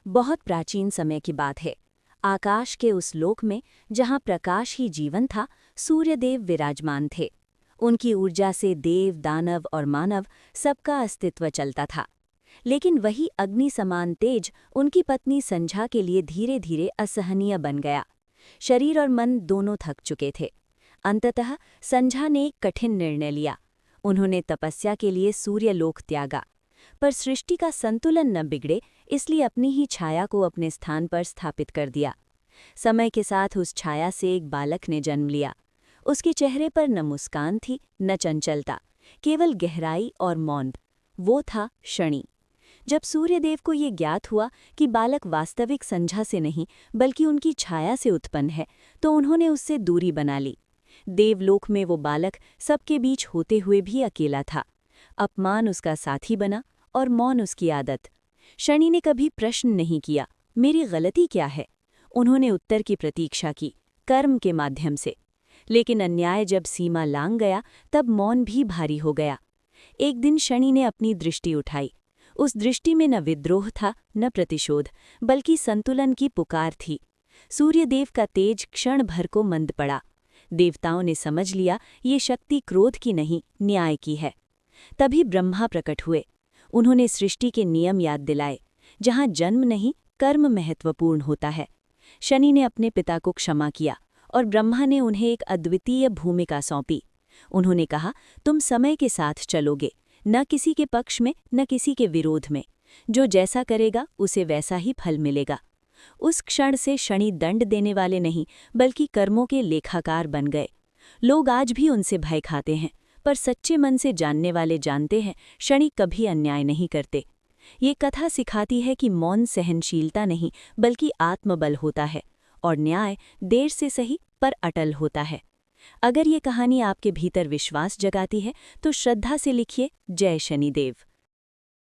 बहुत प्राचीन समय की बात है। आकाश के उस लोक में जहाँ प्रकाश ही जीवन था, सूर्यदेव विराजमान थे। उनकी ऊर्जा से देव, दानव और मानव सबका अस्तित्व चलता था। लेकिन वही अग्नि समान तेज उनकी पत्नी संझा के लिए धीरे धीरे असहनीय बन गया। शरीर और मन दोनों थक चुके थे। अंततः संझा ने एक कठिन निर्णय लिया। उन्होंने तपस्या के लिए सूर्यलोक त्यागा। पर सृष्टि का संतुलन न बिगड़े, इसलिए अपनी ही छाया को अपने स्थान पर स्थापित कर दिया। समय के साथ उस छाया से एक बालक ने जन्म लिया। उसके चेहरे पर न मुस्कान थी, न चंचलता, केवल गहराई और मौन। वो था शनि। जब सूर्यदेव को ये ज्ञात हुआ कि बालक वास्तविक संझा से नहीं बल्कि उनकी छाया से उत्पन्न है, तो उन्होंने उससे दूरी बना ली। देवलोक में वो बालक सबके बीच होते हुए भी अकेला था। अपमान उसका साथी बना और मौन उसकी आदत। शनि ने कभी प्रश्न नहीं किया, मेरी गलती क्या है? उन्होंने उत्तर की प्रतीक्षा की, कर्म के माध्यम से। लेकिन अन्याय जब सीमा लांघ गया, तब मौन भी भारी हो गया। एक दिन शनि ने अपनी दृष्टि उठाई। उस दृष्टि में न विद्रोह था, न प्रतिशोध, बल्कि संतुलन की पुकार थी। सूर्यदेव का तेज क्षण भर को मंद पड़ा। देवताओं ने समझ लिया, ये शक्ति क्रोध की नहीं, न्याय की है। तभी ब्रह्मा प्रकट हुए। उन्होंने सृष्टि के नियम याद दिलाए। जहाँ जन्म नहीं, कर्म महत्वपूर्ण होता है। शनि ने अपने पिता को क्षमा किया और ब्रह्मा ने उन्हें एक अद्वितीय भूमिका सौंपी। उन्होंने कहा, तुम समय के साथ चलोगे, न किसी के पक्ष में, न किसी के विरोध में। जो जैसा करेगा उसे वैसा ही फल मिलेगा। उस क्षण से शनि दंड देने वाले नहीं, बल्कि कर्मों के लेखाकार बन गए। लोग आज भी उनसे भय खाते हैं, पर सच्चे मन से जानने वाले जानते हैं, शनि कभी अन्याय नहीं करते। ये कथा सिखाती है कि मौन सहनशीलता नहीं, बल्कि आत्मबल होता है, और न्याय देर से सही पर अटल होता है। अगर ये कहानी आपके भीतर विश्वास जगाती है, तो श्रद्धा से लिखिए, जय शनिदेव।